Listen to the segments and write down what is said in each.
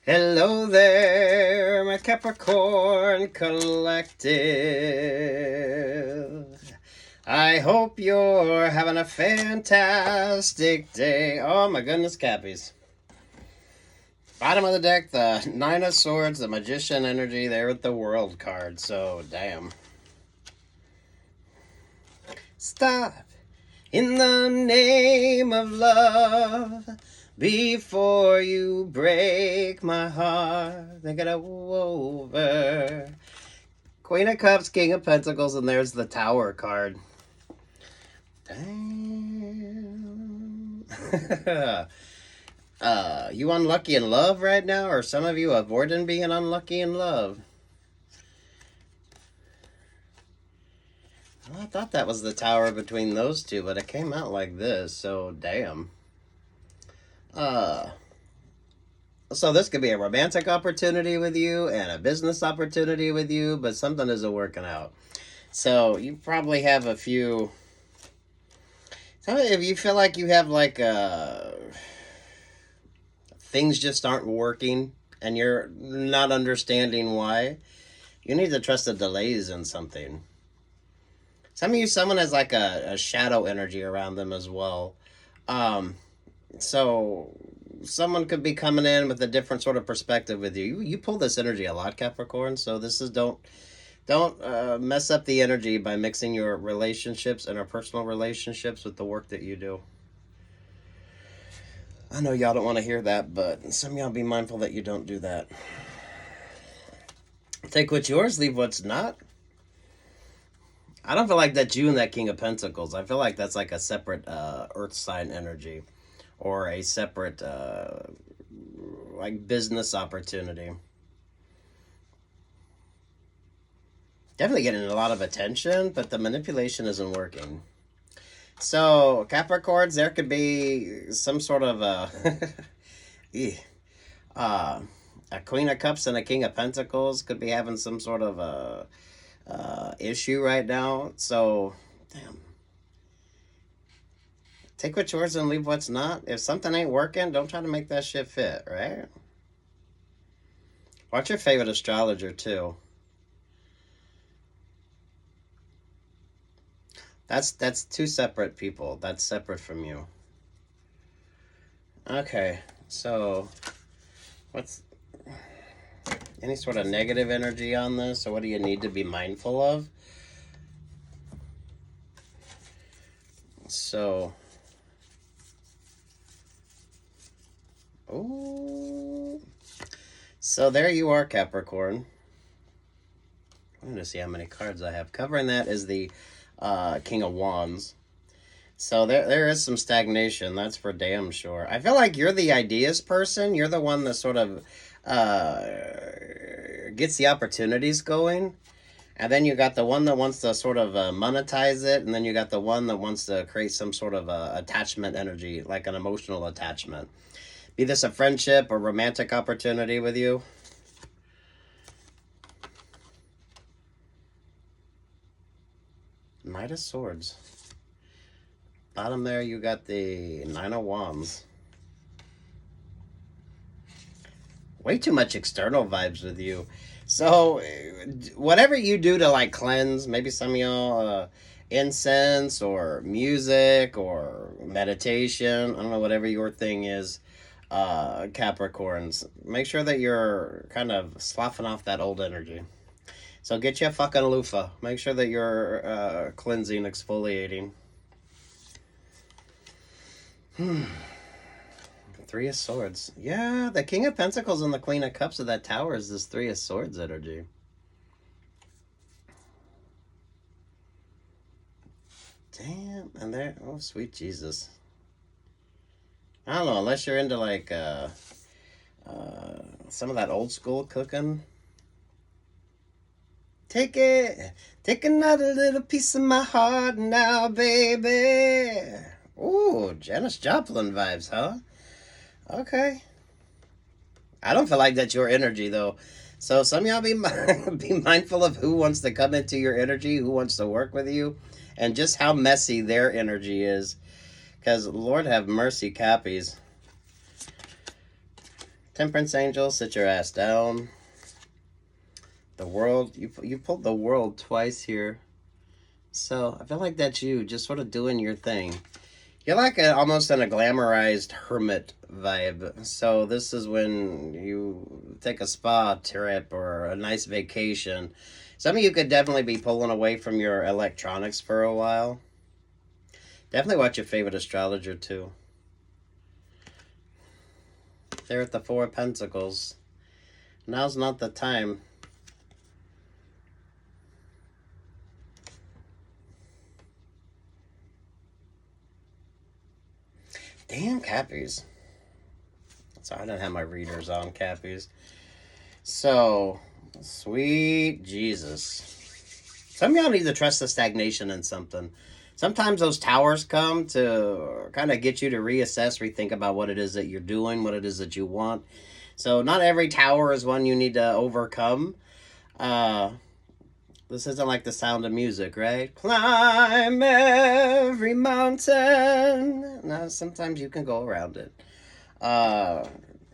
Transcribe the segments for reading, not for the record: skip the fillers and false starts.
Hello there, my Capricorn Collective. I hope you're having a fantastic day. Oh my goodness, Cappies. Bottom of the deck, the Nine of Swords, the Magician energy there with the World card. So, damn. Stop in the name of love. Before you break my heart, they gotta over. Queen of Cups, King of Pentacles, and there's the Tower card. Damn. You unlucky in love right now? Or some of you avoiding being unlucky in love? Well, I thought that was the Tower between those two, but it came out like this, so damn. So this could be a romantic opportunity with you and a business opportunity with you, but something isn't working out. So you probably have a few. If you feel like you have like things just aren't working and you're not understanding why, you need to trust the delays in something. Some of you, someone has like a shadow energy around them as well. So someone could be coming in with a different sort of perspective with you. You pull this energy a lot, Capricorn. So this is don't mess up the energy by mixing your relationships and our personal relationships with the work that you do. I know y'all don't want to hear that, but some of y'all be mindful that you don't do that. Take what's yours, leave what's not. I don't feel like that's you and that King of Pentacles. I feel like that's like a separate earth sign energy. Or a separate, like, business opportunity. Definitely getting a lot of attention, but the manipulation isn't working. So, Capricorns, there could be some sort of a Queen of Cups and a King of Pentacles could be having some sort of a issue right now. So, damn. Take what's yours and leave what's not. If something ain't working, don't try to make that shit fit, right? Watch your favorite astrologer, too. That's two separate people. That's separate from you. Okay, so what's any sort of negative energy on this, or what do you need to be mindful of? So, oh, so there you are, Capricorn. I'm going to see how many cards I have. Covering that is the King of Wands. So there is some stagnation, that's for damn sure. I feel like you're the ideas person. You're the one that sort of gets the opportunities going. And then you got the one that wants to sort of monetize it. And then you got the one that wants to create some sort of attachment energy, like an emotional attachment. Be this a friendship or romantic opportunity with you. Knight of Swords. Bottom there, you got the Nine of Wands. Way too much external vibes with you. So, whatever you do to, like, cleanse, maybe some of y'all, incense or music or meditation, I don't know, whatever your thing is, Capricorns, make sure that you're kind of sloughing off that old energy. So get you a fucking loofah. Make sure that you're cleansing, exfoliating. Three of Swords. Yeah, the King of Pentacles and the Queen of Cups of that Tower is this Three of Swords energy. Damn, and there, oh sweet Jesus. I don't know, unless you're into like some of that old school cooking. Take another little piece of my heart now, baby. Ooh, Janis Joplin vibes, huh? Okay. I don't feel like that's your energy, though. So some of y'all be mindful of who wants to come into your energy, who wants to work with you, and just how messy their energy is. Because, Lord have mercy, Cappies. Temperance angel, sit your ass down. The world, you pulled the world twice here. So I feel like that's you, just sort of doing your thing. You're like almost in a glamorized hermit vibe. So this is when you take a spa trip or a nice vacation. Some of you could definitely be pulling away from your electronics for a while. Definitely watch your favorite astrologer too. They're at the Four of Pentacles. Now's not the time. Damn, Cappies. Sorry, I didn't have my readers on, Cappies. So, sweet Jesus. Some of y'all need to trust the stagnation in something. Sometimes those towers come to kind of get you to reassess, rethink about what it is that you're doing, what it is that you want. So not every tower is one you need to overcome. This isn't like The Sound of Music, right? Climb every mountain. No, sometimes you can go around it.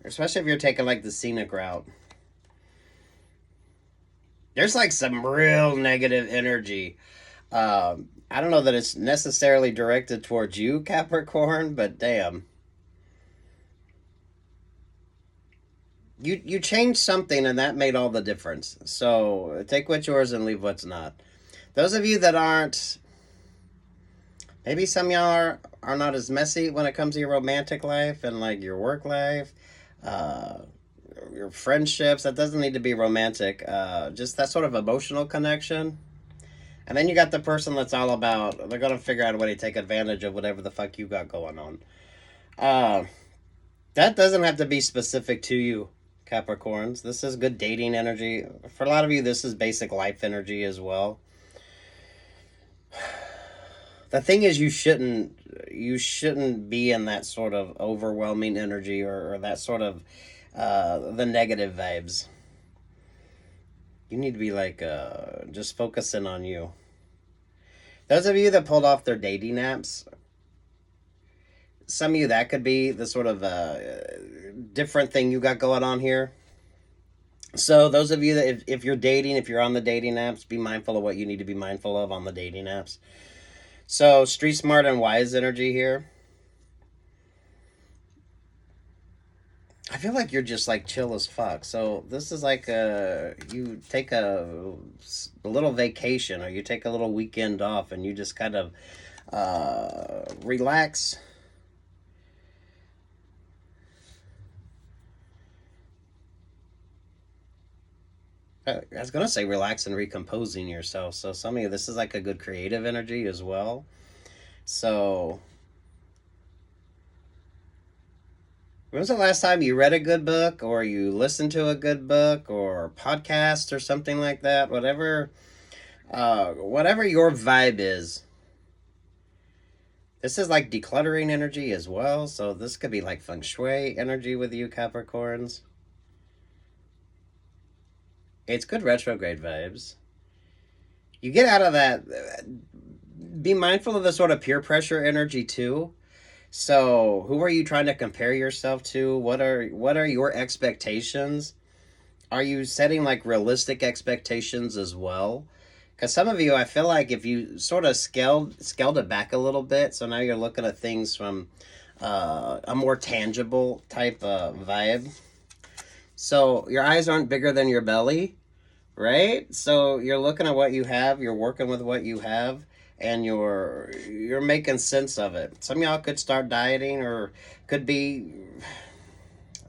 Especially if you're taking like the scenic route. There's like some real negative energy. I don't know that it's necessarily directed towards you, Capricorn, but damn. You changed something and that made all the difference. So take what's yours and leave what's not. Those of you that aren't, maybe some of y'all are not as messy when it comes to your romantic life and like your work life, your friendships. That doesn't need to be romantic. Just that sort of emotional connection. And then you got the person that's all about, they're going to figure out a way to take advantage of whatever the fuck you got going on. That doesn't have to be specific to you, Capricorns. This is good dating energy. For a lot of you, this is basic life energy as well. The thing is, you shouldn't be in that sort of overwhelming energy or that sort of the negative vibes. You need to be like just focusing on you. Those of you that pulled off their dating apps, some of you that could be the sort of different thing you got going on here. So those of you that if you're dating, if you're on the dating apps, be mindful of what you need to be mindful of on the dating apps. So street smart and wise energy here. I feel like you're just like chill as fuck. So this is like you take a little vacation or you take a little weekend off and you just kind of relax. I was going to say relax and recomposing yourself. So some of you, this is like a good creative energy as well. So when was the last time you read a good book or you listened to a good book or podcast or something like that? Whatever your vibe is. This is like decluttering energy as well. So this could be like feng shui energy with you, Capricorns. It's good retrograde vibes. You get out of that. Be mindful of the sort of peer pressure energy too. So, who are you trying to compare yourself to? What are your expectations? Are you setting like realistic expectations as well? Because some of you, I feel like if you sort of scaled it back a little bit, so now you're looking at things from a more tangible type of vibe. So your eyes aren't bigger than your belly, right? So you're looking at what you have, you're working with what you have, and you're making sense of it. Some of y'all could start dieting or could be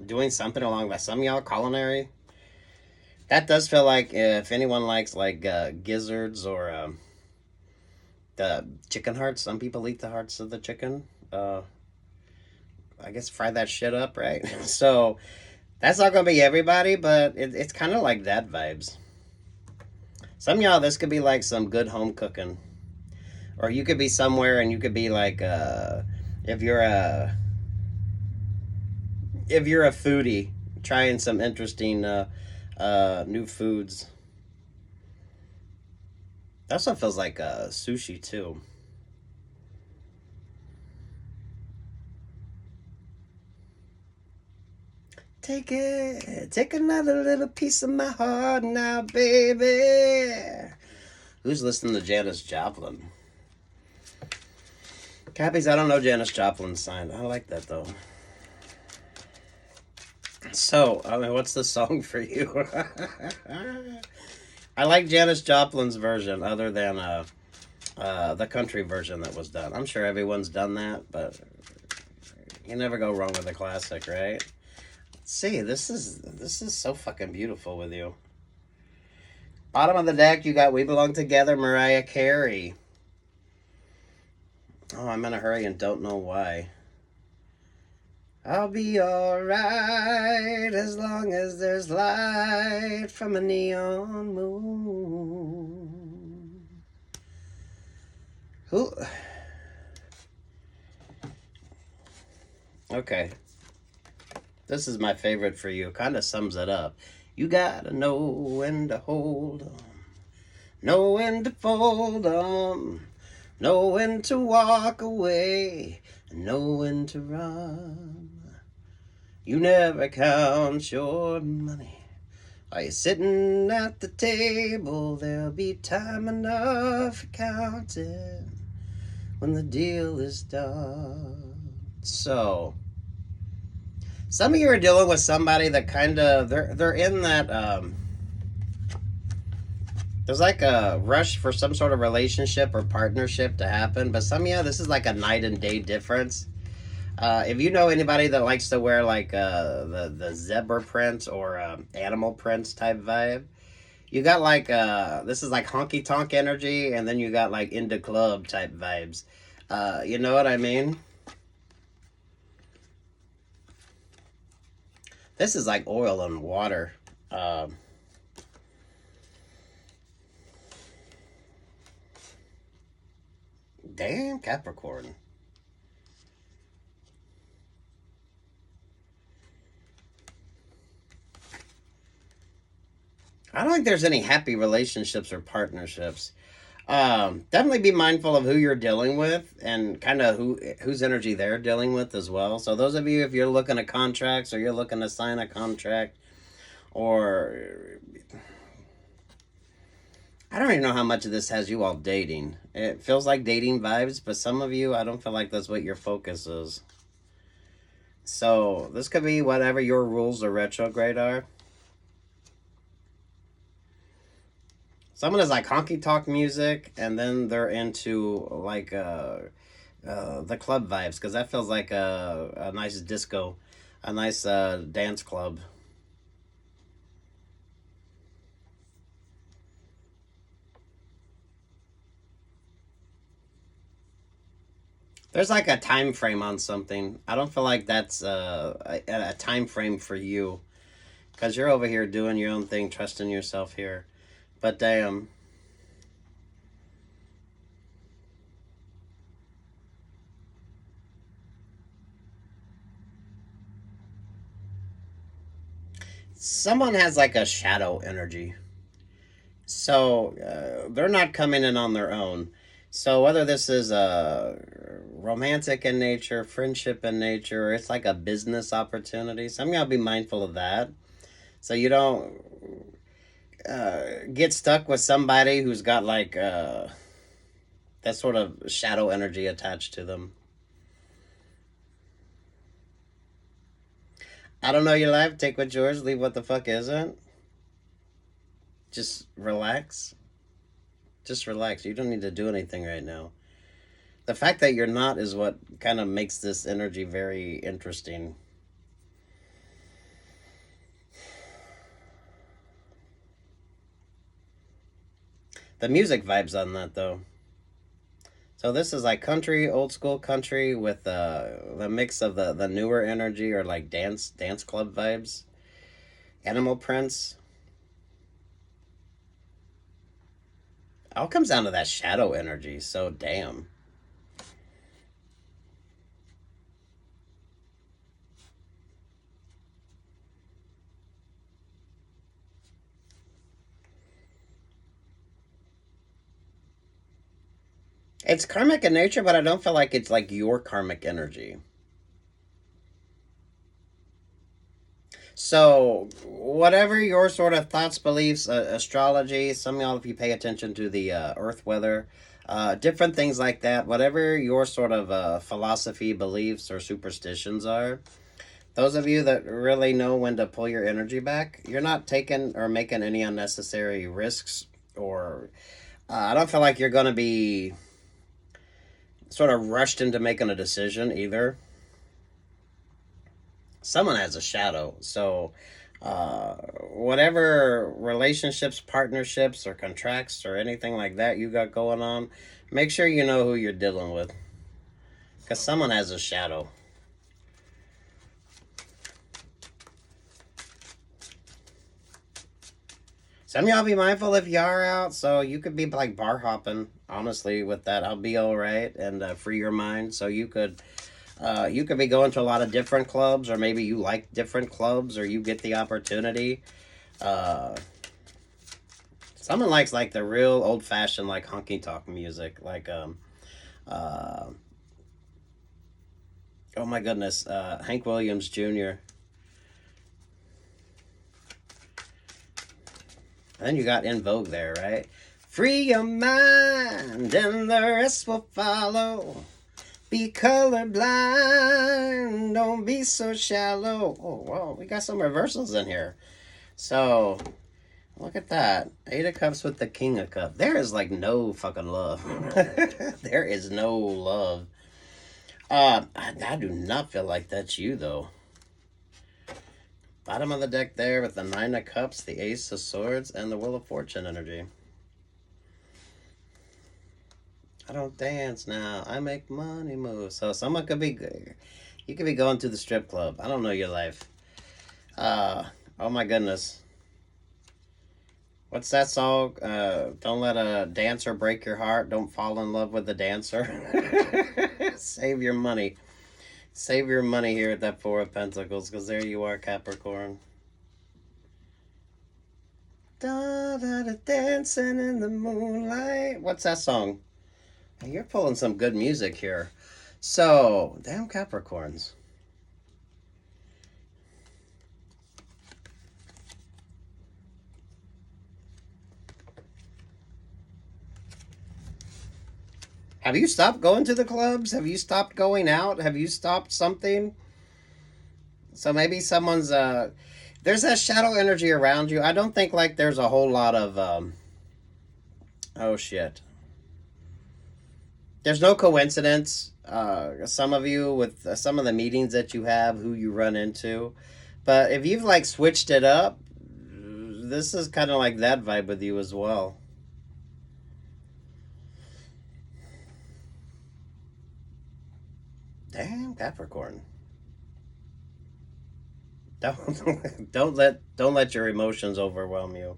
doing something along that. Some of y'all culinary. That does feel like if anyone likes like gizzards or the chicken hearts. Some people eat the hearts of the chicken. I guess fry that shit up, right? So that's not going to be everybody, but it's kind of like that vibes. Some of y'all, this could be like some good home cooking. Or you could be somewhere and you could be like, if you're a foodie, trying some interesting new foods. That also feels like sushi too. Take it. Take another little piece of my heart now, baby. Who's listening to Janis Joplin? Cappies, I don't know Janis Joplin's sign. I like that, though. So, I mean, what's the song for you? I like Janis Joplin's version, other than the country version that was done. I'm sure everyone's done that, but you never go wrong with a classic, right? Let's see, this is so fucking beautiful with you. Bottom of the deck, you got We Belong Together, Mariah Carey. Oh, I'm in a hurry and don't know why. I'll be alright as long as there's light from a neon moon. Who? Okay. This is my favorite for you. Kind of sums it up. You gotta know when to hold 'em, know when to fold 'em, know when to walk away, and know when to run. You never count your money while you're sitting at the table. There'll be time enough for counting when the deal is done. So, some of you are dealing with somebody that kind of, they're in that, there's like a rush for some sort of relationship or partnership to happen, but some of you, this is like a night and day difference. If you know anybody that likes to wear like the zebra print or animal prints type vibe, you got like, this is like honky-tonk energy, and then you got like into club type vibes. You know what I mean? This is like oil and water. Damn, Capricorn. I don't think there's any happy relationships or partnerships. Definitely be mindful of who you're dealing with and kind of whose energy they're dealing with as well. So those of you, if you're looking at contracts or you're looking to sign a contract, or I don't even know how much of this has you all dating. It feels like dating vibes, but some of you, I don't feel like that's what your focus is. So this could be whatever your rules of retrograde are. Someone is like honky-tonk music, and then they're into like the club vibes, because that feels like a nice disco, a nice dance club. There's like a time frame on something. I don't feel like that's a time frame for you, because you're over here doing your own thing, trusting yourself here. But damn. Someone has like a shadow energy. So they're not coming in on their own. So whether this is romantic in nature, friendship in nature, or it's like a business opportunity, some of y'all be mindful of that. So you don't get stuck with somebody who's got like that sort of shadow energy attached to them. I don't know your life. Take what's yours, leave what the fuck isn't. Just relax. Just relax. You don't need to do anything right now. The fact that you're not is what kind of makes this energy very interesting. The music vibes on that, though. So this is like country, old school country with the mix of the newer energy, or like dance club vibes. Animal prints. All comes down to that shadow energy. So damn. It's karmic in nature, but I don't feel like it's like your karmic energy. So, whatever your sort of thoughts, beliefs, astrology, some of y'all, if you pay attention to the earth weather, different things like that, whatever your sort of philosophy, beliefs, or superstitions are, those of you that really know when to pull your energy back, you're not taking or making any unnecessary risks, or I don't feel like you're going to be sort of rushed into making a decision either. Someone has a shadow. So, whatever relationships, partnerships, or contracts, or anything like that you got going on, make sure you know who you're dealing with. Because someone has a shadow. Some of y'all be mindful if you are out, so you could be like bar hopping. Honestly, with that, I'll be all right and free your mind. So you could be going to a lot of different clubs, or maybe you like different clubs, or you get the opportunity. Someone likes like the real old fashioned like honky-tonk music, like oh my goodness, Hank Williams Jr. And then you got In Vogue there, right? Free your mind and the rest will follow. Be colorblind, don't be so shallow. Oh, well, we got some reversals in here. So, look at that. 8 of Cups with the King of Cups. There is like no fucking love. There is no love. I do not feel like that's you, though. Bottom of the deck there with the 9 of Cups, the Ace of Swords, and the Wheel of Fortune energy. I don't dance now. I make money move. So someone could be, you could be going to the strip club. I don't know your life. Oh my goodness. What's that song? Don't let a dancer break your heart. Don't fall in love with the dancer. Save your money. Save your money here at that 4 of Pentacles, because there you are, Capricorn. Da da da, dancing in the moonlight. What's that song? You're pulling some good music here. So, damn Capricorns. Have you stopped going to the clubs? Have you stopped going out? Have you stopped something? So maybe someone's there's that shadow energy around you. I don't think like there's a whole lot of oh shit. There's no coincidence. Some of you with some of the meetings that you have, who you run into. But if you've like switched it up, this is kind of like that vibe with you as well. Damn Capricorn. Don't let your emotions overwhelm you.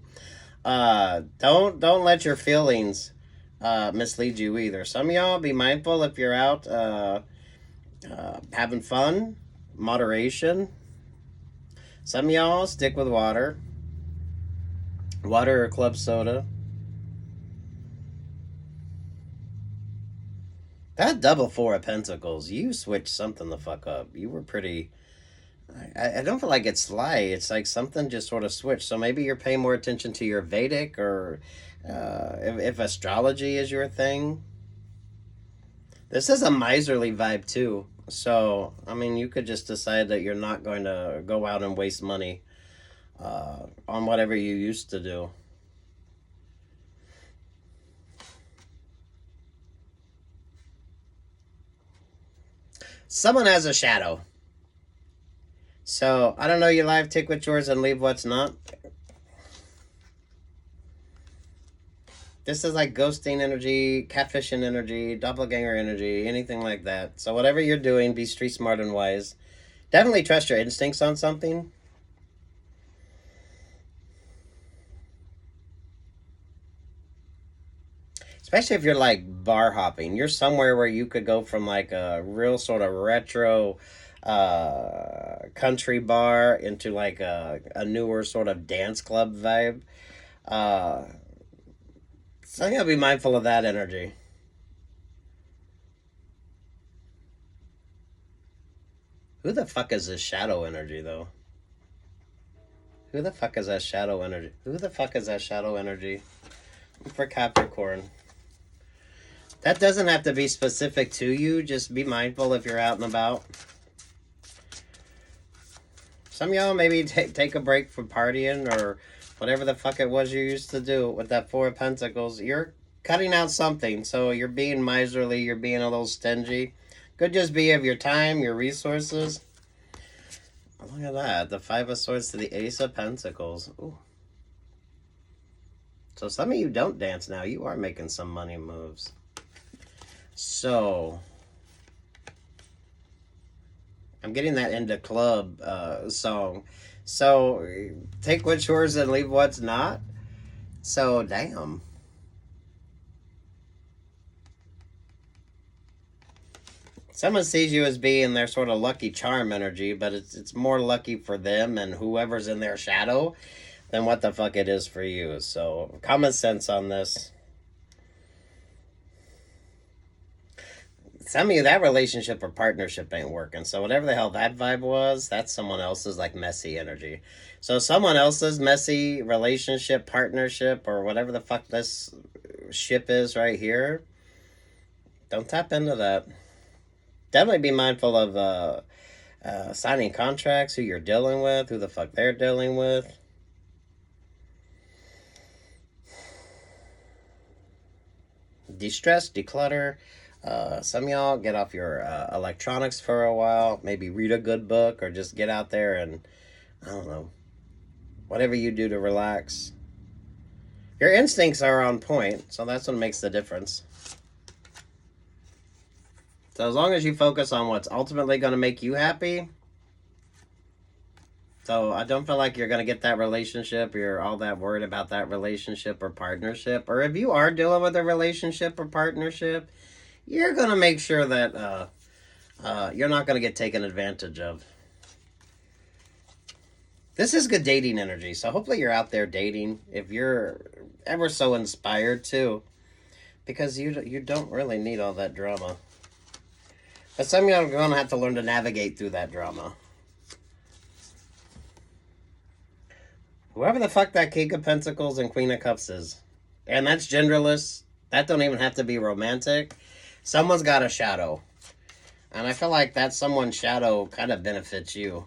Don't let your feelings mislead you either. Some of y'all be mindful if you're out having fun, moderation. Some of y'all stick with water or club soda. That double 4 of Pentacles, you switched something the fuck up. You were pretty. I don't feel like it's sly. It's like something just sort of switched. So maybe you're paying more attention to your Vedic, or if astrology is your thing. This is a miserly vibe too. So, I mean, you could just decide that you're not going to go out and waste money on whatever you used to do. Someone has a shadow. So, I don't know your life. Take what's yours and leave what's not. This is like ghosting energy, catfishing energy, doppelganger energy, anything like that. So whatever you're doing, be street smart and wise. Definitely trust your instincts on something. Especially if you're like bar hopping. You're somewhere where you could go from like a real sort of retro country bar into like a newer sort of dance club vibe. So you gotta be mindful of that energy. Who the fuck is this shadow energy though? Who the fuck is that shadow energy? Who the fuck is that shadow energy? For Capricorn. That doesn't have to be specific to you. Just be mindful if you're out and about. Some of y'all maybe take a break from partying or whatever the fuck it was you used to do with that Four of Pentacles. You're cutting out something. So you're being miserly. You're being a little stingy. Could just be of your time, your resources. Look at that. The Five of Swords to the Ace of Pentacles. Ooh. So some of you don't dance now. You are making some money moves. So I'm getting that Into Club song. So take what's yours and leave what's not. So damn. Someone sees you as being their sort of lucky charm energy, but it's more lucky for them and whoever's in their shadow than what the fuck it is for you. So common sense on this. Some of you, that relationship or partnership ain't working. So whatever the hell that vibe was, that's someone else's like messy energy. So someone else's messy relationship, partnership, or whatever the fuck this ship is right here, don't tap into that. Definitely be mindful of signing contracts, who you're dealing with, who the fuck they're dealing with. De-stress, declutter. Some of y'all get off your electronics for a while. Maybe read a good book or just get out there and, I don't know, whatever you do to relax. Your instincts are on point, so that's what makes the difference. So as long as you focus on what's ultimately going to make you happy. So I don't feel like you're going to get that relationship. You're all that worried about that relationship or partnership. Or if you are dealing with a relationship or partnership, you're going to make sure that you're not going to get taken advantage of. This is good dating energy. So hopefully you're out there dating if you're ever so inspired to. Because you don't really need all that drama. But some of you are going to have to learn to navigate through that drama. Whoever the fuck that King of Pentacles and Queen of Cups is. And that's genderless. That don't even have to be romantic. Someone's got a shadow. And I feel like that someone's shadow kind of benefits you.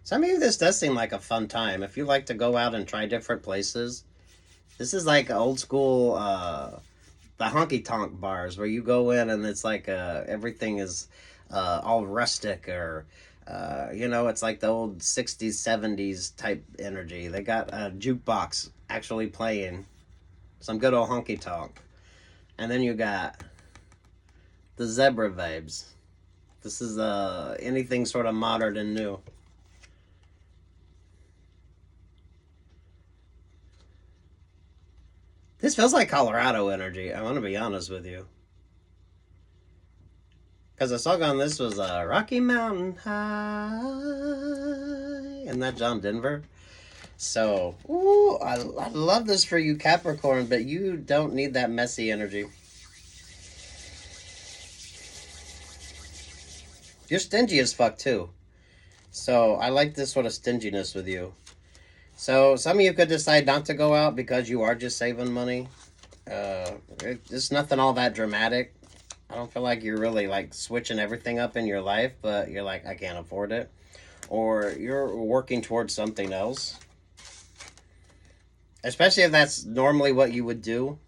Some of you, this does seem like a fun time. If you like to go out and try different places. This is like old school, the honky-tonk bars where you go in and it's like everything is all rustic or, it's like the old 60s, 70s type energy. They got a jukebox actually playing some good old honky-tonk. And then you got the zebra vibes. This is anything sort of modern and new. This feels like Colorado energy. I want to be honest with you. Because the song on this was Rocky Mountain High. Isn't that John Denver? So, ooh, I love this for you, Capricorn, but you don't need that messy energy. You're stingy as fuck, too. So, I like this sort of stinginess with you. So, some of you could decide not to go out because you are just saving money. It's nothing all that dramatic. I don't feel like you're really, like, switching everything up in your life, but you're like, I can't afford it. Or you're working towards something else. Especially if that's normally what you would do.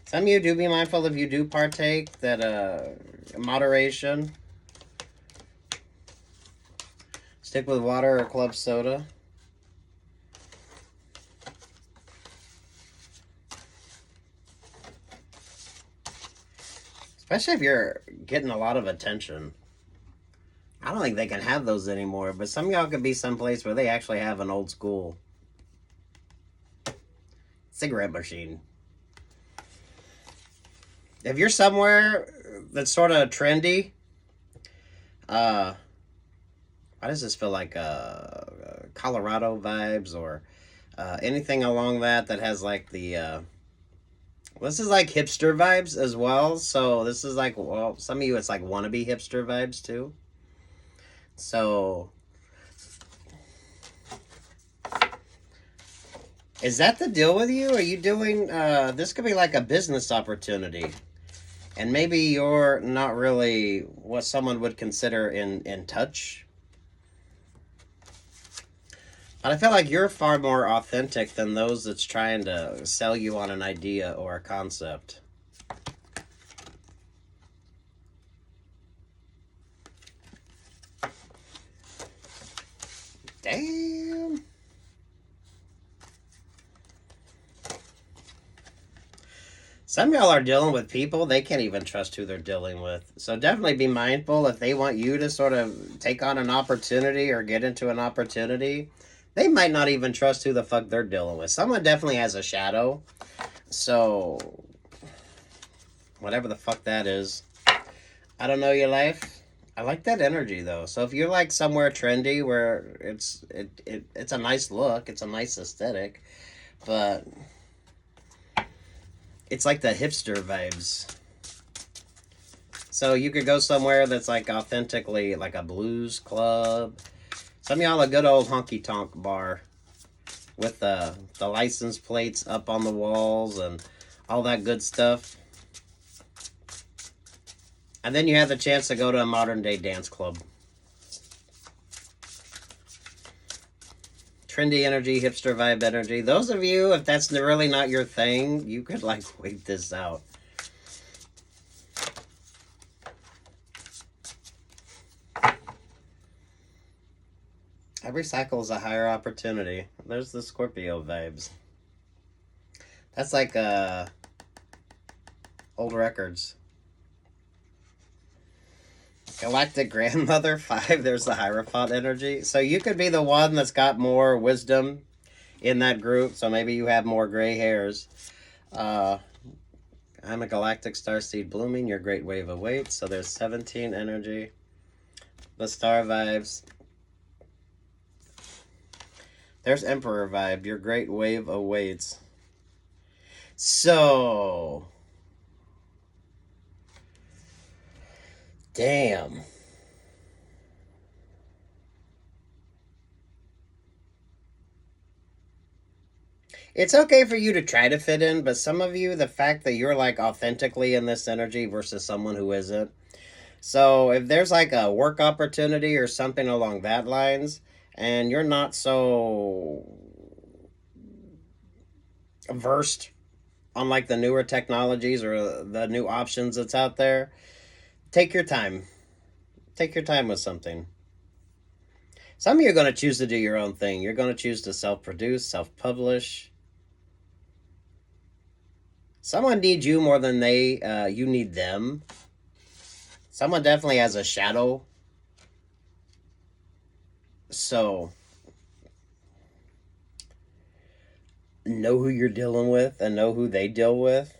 Some of you do be mindful if you do partake, that moderation. Stick with water or club soda. Especially if you're getting a lot of attention. I don't think they can have those anymore, but some of y'all could be someplace where they actually have an old school cigarette machine. If you're somewhere that's sort of trendy, why does this feel like Colorado vibes or anything along that has like the This is like hipster vibes as well. So this is like, well, some of you it's like wannabe hipster vibes too. So is that the deal with you? Are you doing this could be like a business opportunity. And maybe you're not really what someone would consider in touch. But I feel like you're far more authentic than those that's trying to sell you on an idea or a concept. Damn. Some of y'all are dealing with people, they can't even trust who they're dealing with. So definitely be mindful if they want you to sort of take on an opportunity or get into an opportunity. They might not even trust who the fuck they're dealing with. Someone definitely has a shadow. So, whatever the fuck that is. I don't know your life. I like that energy though. So if you're like somewhere trendy where it's a nice look, it's a nice aesthetic, but it's like the hipster vibes. So you could go somewhere that's like authentically like a blues club. Some of y'all a good old honky-tonk bar with the license plates up on the walls and all that good stuff. And then you have the chance to go to a modern day dance club. Trendy energy, hipster vibe energy. Those of you, if that's really not your thing, you could like wait this out. Every cycle is a higher opportunity. There's the Scorpio vibes. That's like old records. Galactic Grandmother 5, there's the Hierophant energy. So you could be the one that's got more wisdom in that group. So maybe you have more gray hairs. I'm a galactic starseed blooming. Your great wave awaits. So there's 17 energy. The star vibes. There's Emperor vibe. Your great wave awaits. So, damn. It's okay for you to try to fit in, but some of you, the fact that you're like authentically in this energy versus someone who isn't. So if there's like a work opportunity or something along that lines, and you're not so versed on like the newer technologies or the new options that's out there, take your time. Take your time with something. Some of you are going to choose to do your own thing. You're going to choose to self-produce, self-publish. Someone needs you more than you need them. Someone definitely has a shadow. So, know who you're dealing with and know who they deal with.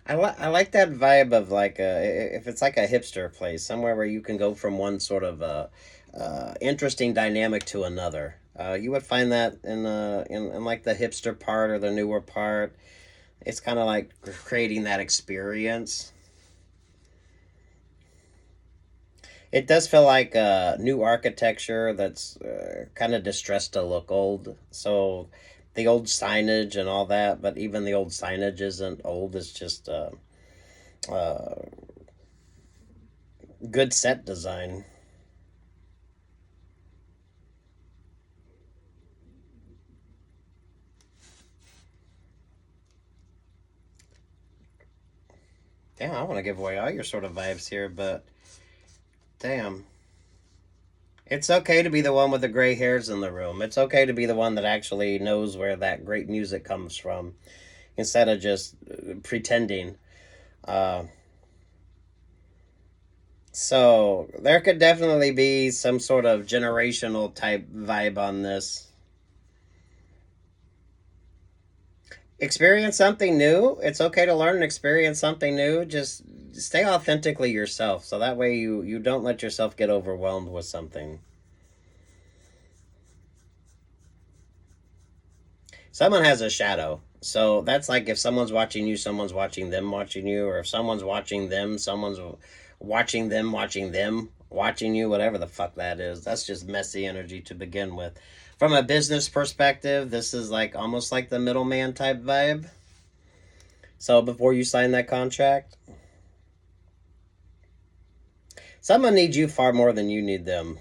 I like that vibe of like if it's like a hipster place, somewhere where you can go from one sort of interesting dynamic to another. You would find that in like the hipster part or the newer part. It's kind of like creating that experience. It does feel like new architecture that's kind of distressed to look old. So the old signage and all that, but even the old signage isn't old. It's just good set design. Damn, I want to give away all your sort of vibes here, but damn. It's okay to be the one with the gray hairs in the room. It's okay to be the one that actually knows where that great music comes from instead of just pretending. So there could definitely be some sort of generational type vibe on this. Experience something new. It's okay to learn and experience something new. Just stay authentically yourself. So that way you don't let yourself get overwhelmed with something. Someone has a shadow. So that's like if someone's watching you, someone's watching them watching you, or if someone's watching them, someone's watching them watching them watching you, whatever the fuck that is. That's just messy energy to begin with. From a business perspective, this is like almost like the middleman type vibe. So before you sign that contract, someone needs you far more than you need them.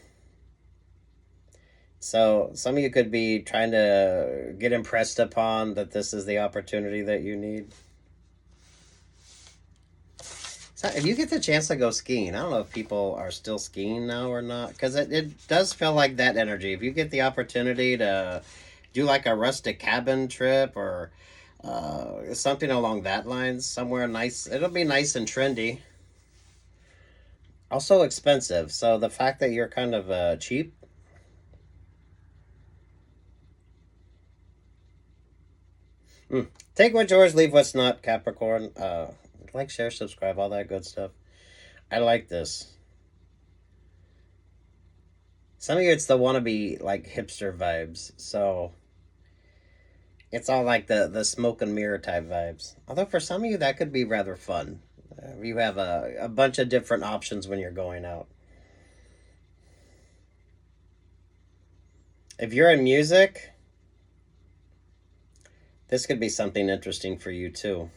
So some of you could be trying to get impressed upon that this is the opportunity that you need. So if you get the chance to go skiing, I don't know if people are still skiing now or not, because it does feel like that energy. If you get the opportunity to do like a rustic cabin trip or something along that lines, somewhere nice, it'll be nice and trendy. Also expensive. So the fact that you're kind of cheap. Take what's yours, leave what's not, Capricorn. Like, share, subscribe, all that good stuff. I like this. Some of you, it's the wannabe, like, hipster vibes. So, it's all like the smoke and mirror type vibes. Although, for some of you, that could be rather fun. You have a bunch of different options when you're going out. If you're in music, this could be something interesting for you, too.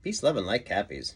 Peace, love, and light, Cappies.